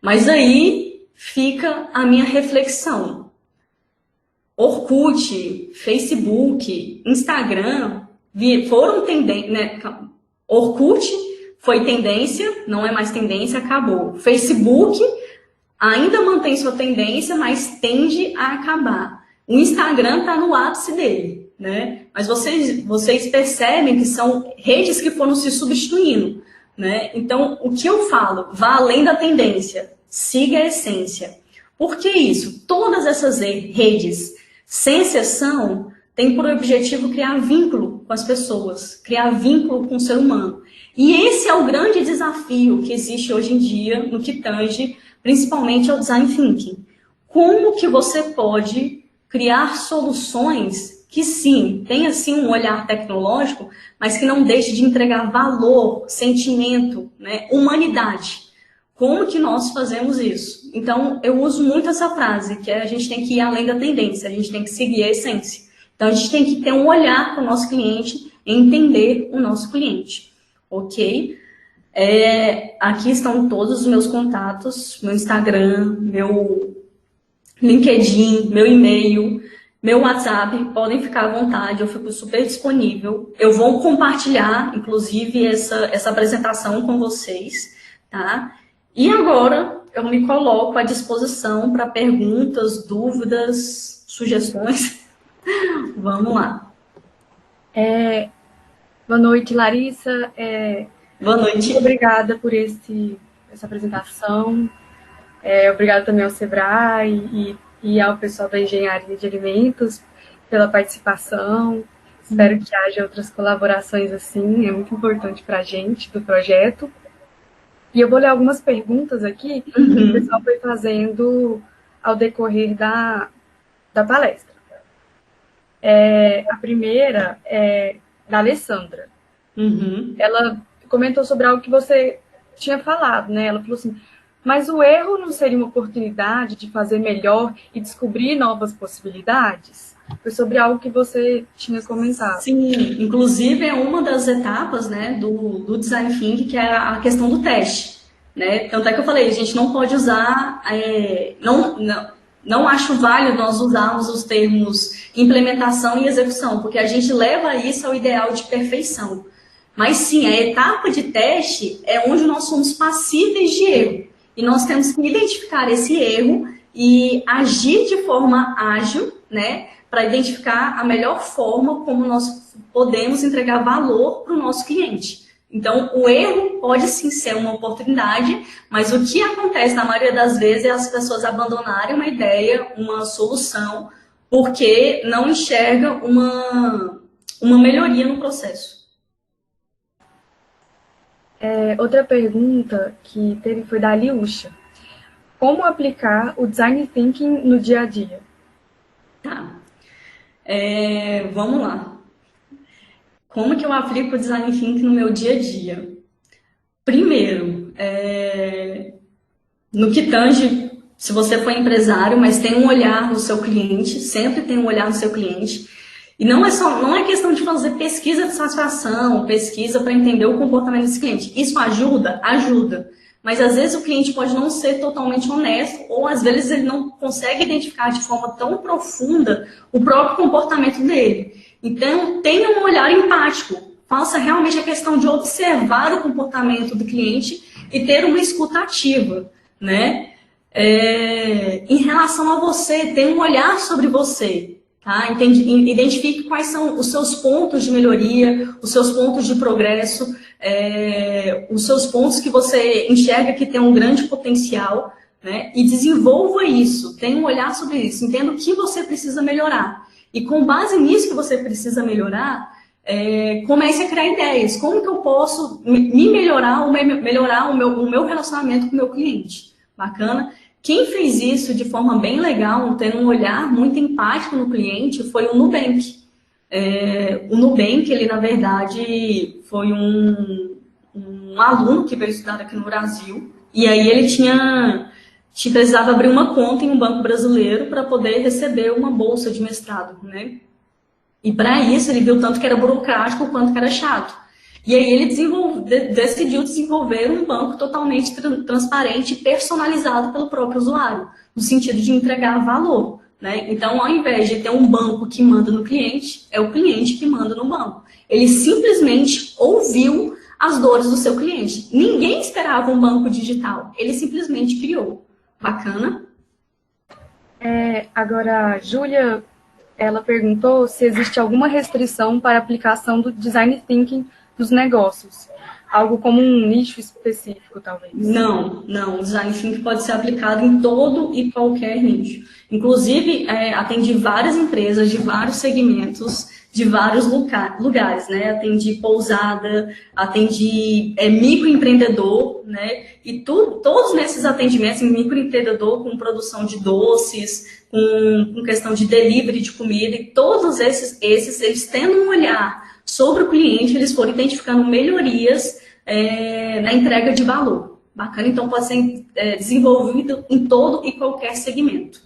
Mas aí fica a minha reflexão. Orkut, Facebook, Instagram foram tendência, né? Orkut foi tendência, não é mais tendência, acabou. Facebook ainda mantém sua tendência, mas tende a acabar. O Instagram está no ápice dele, né? Mas vocês percebem que são redes que foram se substituindo, né? Então, o que eu falo? Vá além da tendência, siga a essência. Por que isso? Todas essas redes, sem exceção, têm por objetivo criar vínculo com as pessoas, criar vínculo com o ser humano. E esse é o grande desafio que existe hoje em dia no que tange principalmente ao design thinking. Como que você pode criar soluções que sim, tenha sim um olhar tecnológico, mas que não deixe de entregar valor, sentimento, né, humanidade. Como que nós fazemos isso? Então, eu uso muito essa frase, que a gente tem que ir além da tendência, a gente tem que seguir a essência. Então, a gente tem que ter um olhar para o nosso cliente e entender o nosso cliente, ok? Aqui estão todos os meus contatos, meu Instagram, meu LinkedIn, meu e-mail, meu WhatsApp, podem ficar à vontade, eu fico super disponível. Eu vou compartilhar, inclusive, essa apresentação com vocês, tá? E agora eu me coloco à disposição para perguntas, dúvidas, sugestões. Vamos lá. Boa noite, Larissa. Boa noite. Muito obrigada por essa apresentação. Obrigada também ao Sebrae e ao pessoal da Engenharia de Alimentos pela participação. Espero que haja outras colaborações assim, é muito importante para a gente, do projeto. E eu vou ler algumas perguntas aqui que o pessoal foi fazendo ao decorrer da palestra. A primeira é da Alessandra. Ela comentou sobre algo que você tinha falado, né? Ela falou assim, mas o erro não seria uma oportunidade de fazer melhor e descobrir novas possibilidades? Foi sobre algo que você tinha comentado. Sim, inclusive é uma das etapas, né, do Design Thinking, que é a questão do teste, né? Tanto é que eu falei, a gente não pode usar, não acho válido nós usarmos os termos implementação e execução, porque a gente leva isso ao ideal de perfeição. Mas sim, a etapa de teste é onde nós somos passíveis de erro. E nós temos que identificar esse erro e agir de forma ágil, né, para identificar a melhor forma como nós podemos entregar valor para o nosso cliente. Então, o erro pode sim ser uma oportunidade, mas o que acontece na maioria das vezes é as pessoas abandonarem uma ideia, uma solução, porque não enxergam uma melhoria no processo. Outra pergunta que teve foi da Aliúcha. Como aplicar o Design Thinking no dia a dia? Tá. Vamos lá. Como que eu aplico o Design Thinking no meu dia a dia? Primeiro, no que tange, se você for empresário, mas tem um olhar no seu cliente, sempre tem um olhar no seu cliente. E não é questão de fazer pesquisa de satisfação, pesquisa para entender o comportamento desse cliente. Isso ajuda? Ajuda. Mas às vezes o cliente pode não ser totalmente honesto, ou às vezes ele não consegue identificar de forma tão profunda o próprio comportamento dele. Então, tenha um olhar empático. Faça realmente a questão de observar o comportamento do cliente e ter uma escuta ativa, né? Em relação a você, tenha um olhar sobre você. Tá? Identifique quais são os seus pontos de melhoria, os seus pontos de progresso, os seus pontos que você enxerga que tem um grande potencial, né? E desenvolva isso, tenha um olhar sobre isso, entenda o que você precisa melhorar. E com base nisso que você precisa melhorar, comece a criar ideias. Como que eu posso me melhorar ou melhorar o meu relacionamento com o meu cliente? Bacana? Quem fez isso de forma bem legal, tendo um olhar muito empático no cliente, foi o Nubank. O Nubank, ele, na verdade, foi um aluno que veio estudar aqui no Brasil, e aí ele precisava abrir uma conta em um banco brasileiro para poder receber uma bolsa de mestrado, né? E para isso ele viu tanto que era burocrático quanto que era chato. E aí ele decidiu desenvolver um banco totalmente transparente e personalizado pelo próprio usuário, no sentido de entregar valor, né? Então, ao invés de ter um banco que manda no cliente, é o cliente que manda no banco. Ele simplesmente ouviu as dores do seu cliente. Ninguém esperava um banco digital, ele simplesmente criou. Bacana? Agora, a Júlia, ela perguntou se existe alguma restrição para a aplicação do Design Thinking nos negócios. Algo como um nicho específico, talvez. Não. O Design Thinking pode ser aplicado em todo e qualquer nicho. Inclusive, atendi várias empresas de vários segmentos, de vários lugares, né? Atendi pousada, atendi microempreendedor, né? E todos nesses atendimentos, microempreendedor com produção de doces, com questão de delivery de comida, e todos esses eles tendo um olhar sobre o cliente, eles foram identificando melhorias na entrega de valor. Bacana, então pode ser desenvolvido em todo e qualquer segmento.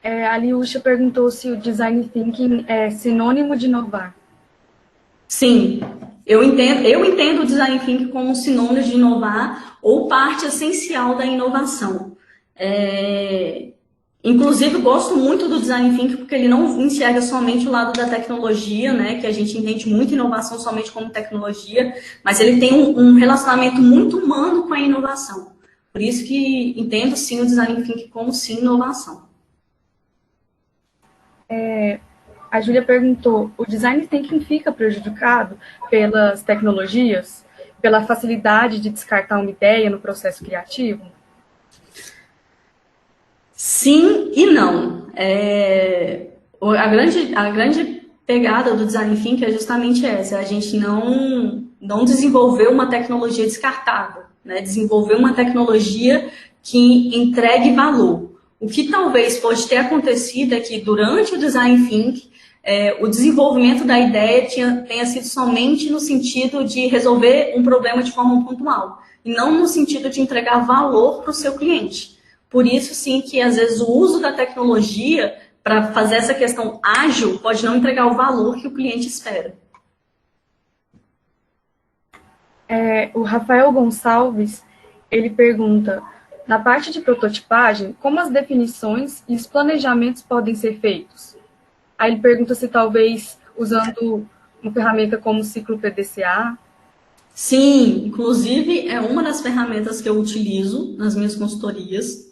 A Liúcha perguntou se o Design Thinking é sinônimo de inovar. Sim, eu entendo o Design Thinking como sinônimo de inovar ou parte essencial da inovação. Inclusive, gosto muito do Design Thinking porque ele não enxerga somente o lado da tecnologia, né, que a gente entende muito inovação somente como tecnologia, mas ele tem um relacionamento muito humano com a inovação. Por isso que entendo, sim, o Design Thinking como, sim, inovação. A Júlia perguntou, o Design Thinking fica prejudicado pelas tecnologias, pela facilidade de descartar uma ideia no processo criativo? Sim e não. A grande pegada do Design Thinking é justamente essa, a gente não desenvolver uma tecnologia descartável, né? Desenvolver uma tecnologia que entregue valor. O que talvez pode ter acontecido é que durante o Design Thinking, o desenvolvimento da ideia tenha sido somente no sentido de resolver um problema de forma pontual, e não no sentido de entregar valor para o seu cliente. Por isso, sim, que às vezes o uso da tecnologia para fazer essa questão ágil pode não entregar o valor que o cliente espera. O Rafael Gonçalves, ele pergunta, na parte de prototipagem, como as definições e os planejamentos podem ser feitos? Aí ele pergunta se talvez usando uma ferramenta como o ciclo PDCA. Sim, inclusive é uma das ferramentas que eu utilizo nas minhas consultorias.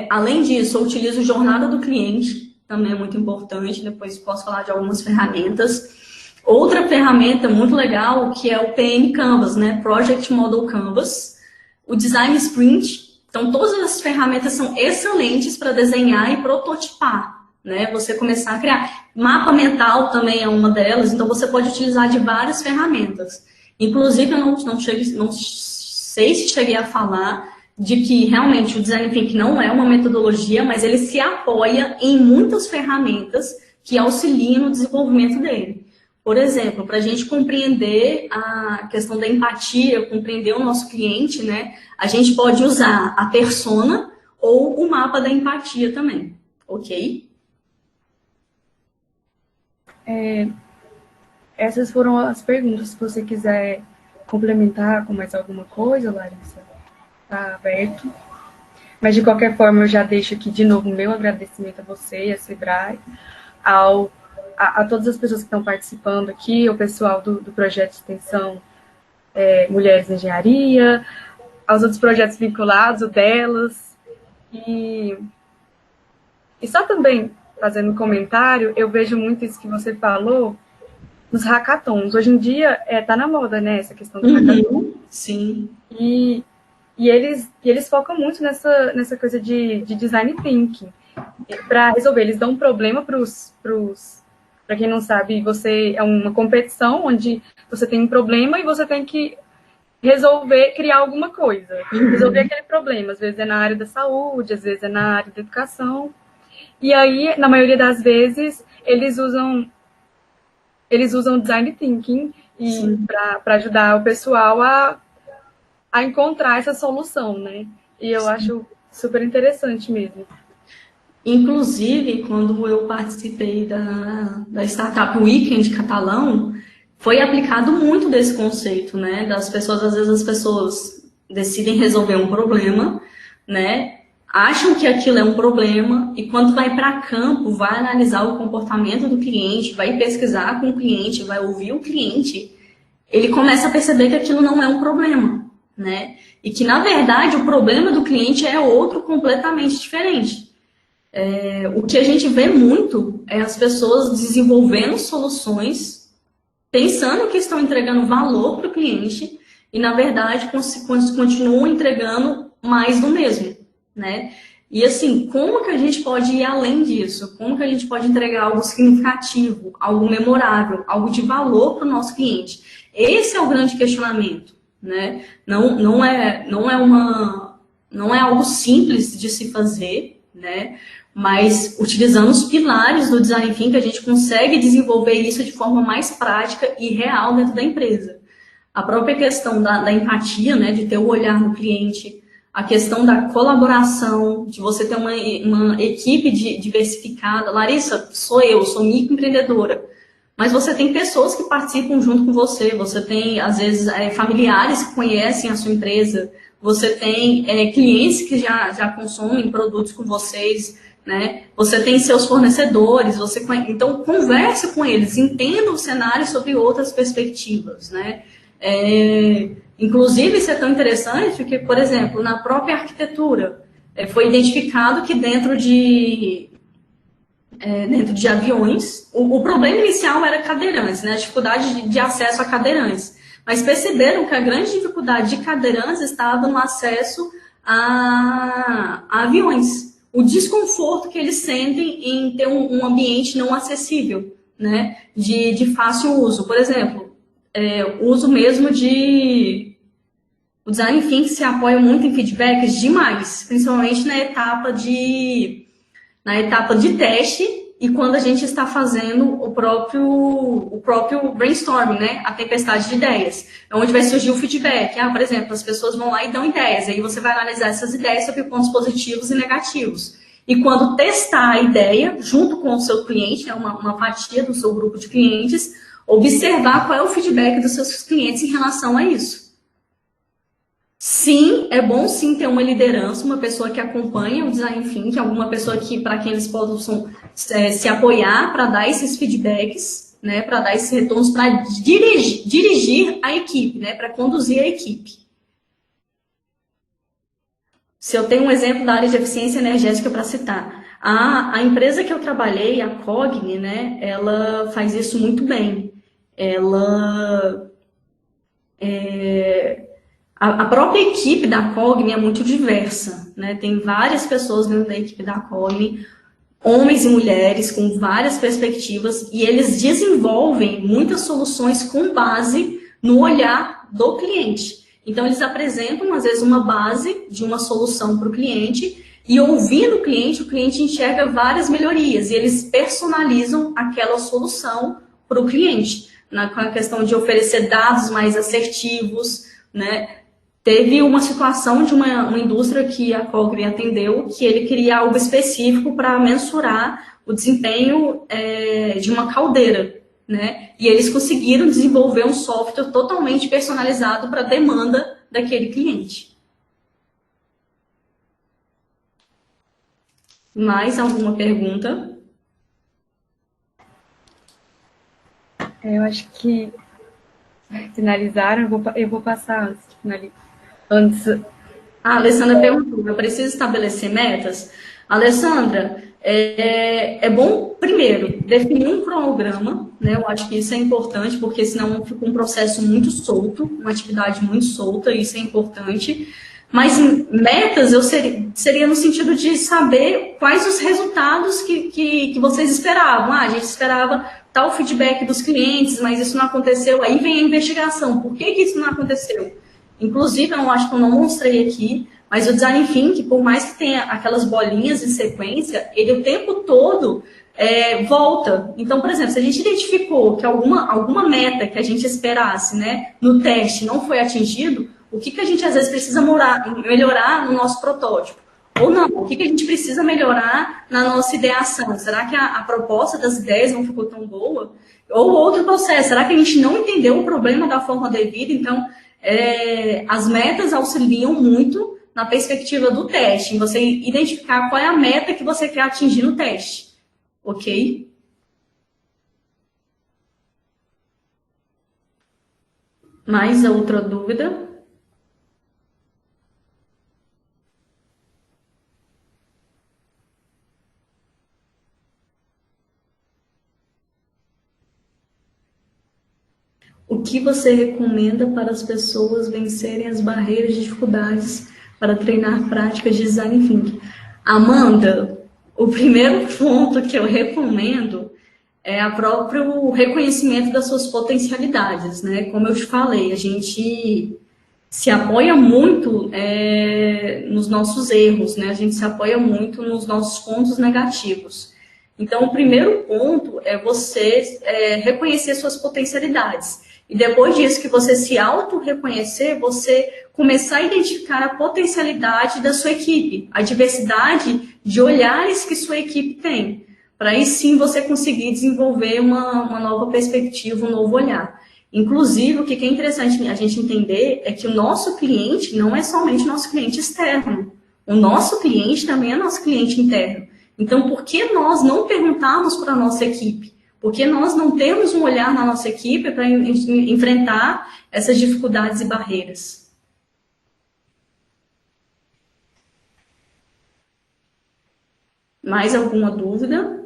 Além disso, eu utilizo Jornada do Cliente, também é muito importante, depois posso falar de algumas ferramentas. Outra ferramenta muito legal que é o PM Canvas, né? Project Model Canvas, o Design Sprint. Então, todas as ferramentas são excelentes para desenhar e prototipar, né? Você começar a criar. Mapa mental também é uma delas, então você pode utilizar de várias ferramentas. Inclusive, eu não sei se cheguei a falar de que realmente o Design Thinking não é uma metodologia, mas ele se apoia em muitas ferramentas que auxiliam no desenvolvimento dele. Por exemplo, para a gente compreender a questão da empatia, compreender o nosso cliente, né, a gente pode usar a persona ou o mapa da empatia também, ok? Essas foram as perguntas. Se você quiser complementar com mais alguma coisa, Larissa, está aberto. Mas, de qualquer forma, eu já deixo aqui de novo o meu agradecimento a você e a Sebrae, a todas as pessoas que estão participando aqui, o pessoal do projeto de extensão Mulheres na Engenharia, aos outros projetos vinculados, o delas. E só também, fazendo um comentário, eu vejo muito isso que você falou nos hackathons. Hoje em dia está na moda, né, essa questão do hackathon. Sim. E eles focam muito nessa coisa de design thinking. Para resolver, eles dão um problema para quem não sabe, é uma competição onde você tem um problema e você tem que resolver, criar alguma coisa. Resolver aquele problema. Às vezes é na área da saúde, às vezes é na área da educação. E aí, na maioria das vezes, eles usam design thinking para ajudar o pessoal a encontrar essa solução, né? E eu acho super interessante mesmo. Inclusive, quando eu participei da Startup Weekend Catalão, foi aplicado muito desse conceito, né? Das pessoas, às vezes as pessoas decidem resolver um problema, né? Acham que aquilo é um problema e quando vai para campo, vai analisar o comportamento do cliente, vai pesquisar com o cliente, vai ouvir o cliente, ele começa a perceber que aquilo não é um problema, né? E que, na verdade, o problema do cliente é outro completamente diferente. O que a gente vê muito é as pessoas desenvolvendo soluções, pensando que estão entregando valor para o cliente e, na verdade, continuam entregando mais do mesmo, né? E, assim, como que a gente pode ir além disso? Como que a gente pode entregar algo significativo, algo memorável, algo de valor para o nosso cliente? Esse é o grande questionamento, né? Não é algo simples de se fazer, né? Mas utilizando os pilares do Design Thinking, a gente consegue desenvolver isso de forma mais prática e real dentro da empresa. A própria questão da empatia, né, de ter o olhar no cliente, a questão da colaboração, de você ter uma equipe diversificada. Larissa, sou microempreendedora, mas você tem pessoas que participam junto com você tem, às vezes, familiares que conhecem a sua empresa, você tem clientes que já consomem produtos com vocês, né? Você tem seus fornecedores, então converse com eles, entenda o cenário sobre outras perspectivas, né? Inclusive, isso é tão interessante que, por exemplo, na própria arquitetura, foi identificado que dentro de aviões, o problema inicial era cadeirantes, né? A dificuldade de acesso a cadeirantes. Mas perceberam que a grande dificuldade de cadeirantes estava no acesso a aviões. O desconforto que eles sentem em ter um ambiente não acessível, né? De fácil uso. Por exemplo, o uso mesmo o Design Thinking se apoia muito em feedbacks demais, principalmente na etapa de teste e quando a gente está fazendo o próprio brainstorming, né? A tempestade de ideias. É onde vai surgir o feedback. Por exemplo, as pessoas vão lá e dão ideias. Aí você vai analisar essas ideias sobre pontos positivos e negativos. E quando testar a ideia, junto com o seu cliente, uma fatia do seu grupo de clientes, observar qual é o feedback dos seus clientes em relação a isso. Sim, é bom sim ter uma liderança, uma pessoa que acompanha o Design Thinking, alguma pessoa para quem eles possam se apoiar para dar esses feedbacks, né, para dar esses retornos, para dirigir a equipe, né, para conduzir a equipe. Se eu tenho um exemplo da área de eficiência energética para citar, a empresa que eu trabalhei, a Cogni, né, ela faz isso muito bem. A própria equipe da Cogni é muito diversa, né? Tem várias pessoas dentro da equipe da Cogni, homens e mulheres com várias perspectivas, e eles desenvolvem muitas soluções com base no olhar do cliente. Então, eles apresentam, às vezes, uma base de uma solução para o cliente, e ouvindo o cliente enxerga várias melhorias, e eles personalizam aquela solução para o cliente, com a questão de oferecer dados mais assertivos, né? Teve uma situação de uma indústria que a Cogni atendeu, que ele queria algo específico para mensurar o desempenho de uma caldeira, né? E eles conseguiram desenvolver um software totalmente personalizado para a demanda daquele cliente. Mais alguma pergunta? Eu acho que finalizaram, eu vou passar antes de finalizar. A Alessandra perguntou, eu preciso estabelecer metas? Alessandra, é bom, primeiro, definir um cronograma, né? Eu acho que isso é importante, porque senão fica um processo muito solto, uma atividade muito solta, isso é importante. Mas metas seria no sentido de saber quais os resultados que vocês esperavam. A gente esperava tal feedback dos clientes, mas isso não aconteceu. Aí vem a investigação. Por que isso não aconteceu? Inclusive, eu acho que eu não mostrei aqui, Mas o design thinking, por mais que tenha aquelas bolinhas em sequência, ele o tempo todo volta. Então, por exemplo, se a gente identificou que alguma meta que a gente esperasse, né, no teste não foi atingido, o que a gente às vezes precisa melhorar no nosso protótipo? Ou não, o que a gente precisa melhorar na nossa ideação? Será que a proposta das ideias não ficou tão boa? Ou outro processo, será que a gente não entendeu o problema da forma devida? Então, as metas auxiliam muito na perspectiva do teste, em você identificar qual é a meta que você quer atingir no teste. Ok? Mais outra dúvida? O que você recomenda para as pessoas vencerem as barreiras e dificuldades para treinar práticas de design thinking? Amanda, o primeiro ponto que eu recomendo é o próprio reconhecimento das suas potencialidades, né? Como eu te falei, a gente se apoia muito nos nossos erros, né? A gente se apoia muito nos nossos pontos negativos. Então, o primeiro ponto é você reconhecer suas potencialidades. E depois disso que você se auto-reconhecer, você começar a identificar a potencialidade da sua equipe, a diversidade de olhares que sua equipe tem, para aí sim você conseguir desenvolver uma nova perspectiva, um novo olhar. Inclusive, o que é interessante a gente entender é que o nosso cliente não é somente nosso cliente externo. O nosso cliente também é nosso cliente interno. Então, por que nós não perguntarmos para a nossa equipe? Por que nós não temos um olhar na nossa equipe para enfrentar essas dificuldades e barreiras? Mais alguma dúvida?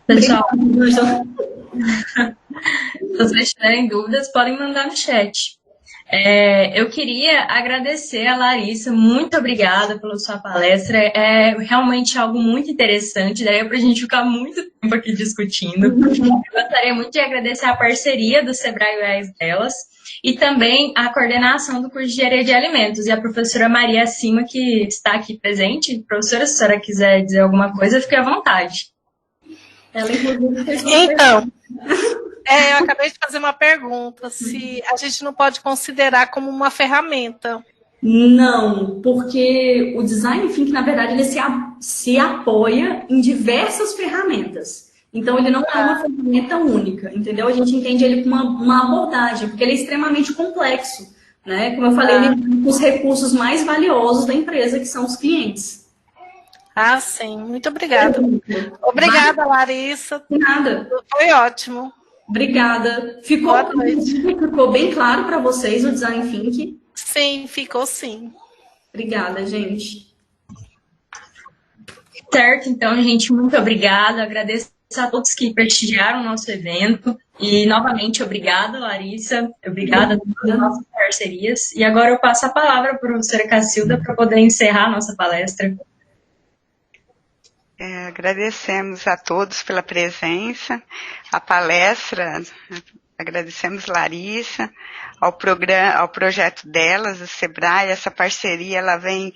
Pessoal, se vocês tiverem dúvidas, podem mandar no chat. Eu queria agradecer a Larissa, muito obrigada pela sua palestra, é realmente algo muito interessante, daria para a gente ficar muito tempo aqui discutindo. Eu gostaria muito de agradecer a parceria do Sebrae UES delas e também a coordenação do curso de Engenharia de Alimentos e a professora Maria Acima, que está aqui presente. Professora, se a senhora quiser dizer alguma coisa, fique à vontade. Ela, inclusive, fez uma Então, eu acabei de fazer uma pergunta, se a gente não pode considerar como uma ferramenta. Não, porque o design thinking, na verdade, ele se apoia em diversas ferramentas. Então, ele não é uma ferramenta única, entendeu? A gente entende ele como uma abordagem, porque ele é extremamente complexo, né? Como eu falei, ele tem os recursos mais valiosos da empresa, que são os clientes. Ah, sim. Muito obrigada. Obrigada, Larissa. Nada. Foi ótimo. Obrigada. Ficou bem claro para vocês o design thinking? Sim, ficou sim. Obrigada, gente. Certo, então, gente, muito obrigada. Agradeço a todos que prestigiaram o nosso evento. E, novamente, obrigada, Larissa. Obrigada a todas as nossas parcerias. E agora eu passo a palavra para a professora Cacilda para poder encerrar a nossa palestra. Agradecemos a todos pela presença, a palestra, agradecemos Larissa, ao projeto delas, o Sebrae, essa parceria, ela vem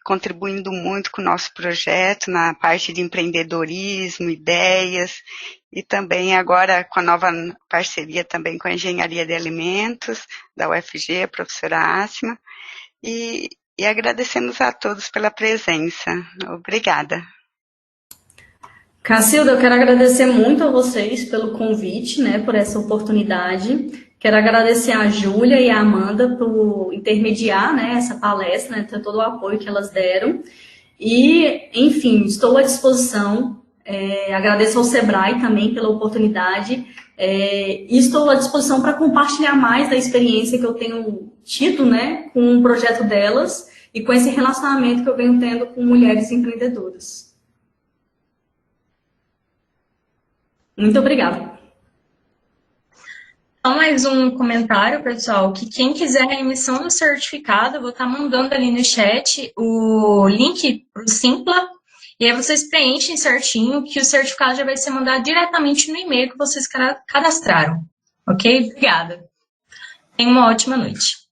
contribuindo muito com o nosso projeto, na parte de empreendedorismo, ideias, e também agora com a nova parceria também com a Engenharia de Alimentos, da UFG, a professora Acima, e agradecemos a todos pela presença. Obrigada. Cacilda, eu quero agradecer muito a vocês pelo convite, né, por essa oportunidade. Quero agradecer a Júlia e a Amanda por intermediar, né, essa palestra, né, todo o apoio que elas deram. E, enfim, estou à disposição. Agradeço ao Sebrae também pela oportunidade. E estou à disposição para compartilhar mais da experiência que eu tenho tido, né, com o projeto delas e com esse relacionamento que eu venho tendo com mulheres empreendedoras. Muito obrigada. Só mais um comentário, pessoal, que quem quiser a emissão do certificado, eu vou estar mandando ali no chat o link para o Simpla, e aí vocês preenchem certinho, que o certificado já vai ser mandado diretamente no e-mail que vocês cadastraram. Ok? Obrigada. Tenha uma ótima noite.